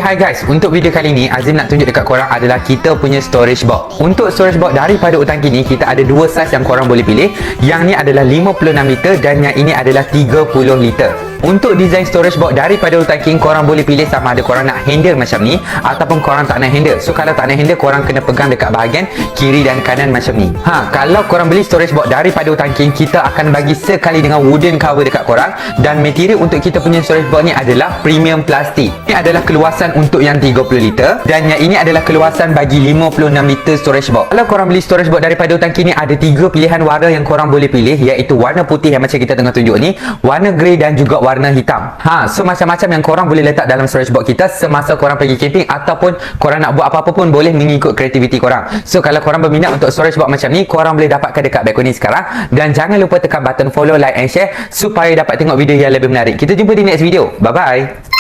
Hai guys, untuk video kali ni Azim nak tunjuk dekat korang adalah kita punya storage box. Untuk storage box daripada Utangki ni kita ada dua saiz yang korang boleh pilih. Yang ni adalah 56 liter dan yang ini adalah 30 liter. Untuk design storage box daripada Utangki, korang boleh pilih sama ada korang nak handle macam ni ataupun korang tak nak handle. So kalau tak nak handle, korang kena pegang dekat bahagian kiri dan kanan macam ni. Kalau korang beli storage box daripada Utangki, kita akan bagi sekali dengan wooden cover dekat korang. Dan material untuk kita punya storage box ni adalah premium plastik. Ini adalah keluasan untuk yang 30 liter dan yang ini adalah keluasan bagi 56 liter storage box. Kalau korang beli storage box daripada Utangki ni, ada 3 pilihan warna yang korang boleh pilih, iaitu warna putih yang macam kita tengah tunjuk ni, warna grey dan juga warna hitam. So macam-macam yang korang boleh letak dalam storage box kita semasa korang pergi camping ataupun korang nak buat apa-apa pun boleh mengikut kreativiti korang. So kalau korang berminat untuk storage box macam ni, korang boleh dapatkan dekat Balcony sekarang. Dan jangan lupa tekan button follow, like and share supaya dapat tengok video yang lebih menarik. Kita jumpa di next video. Bye bye.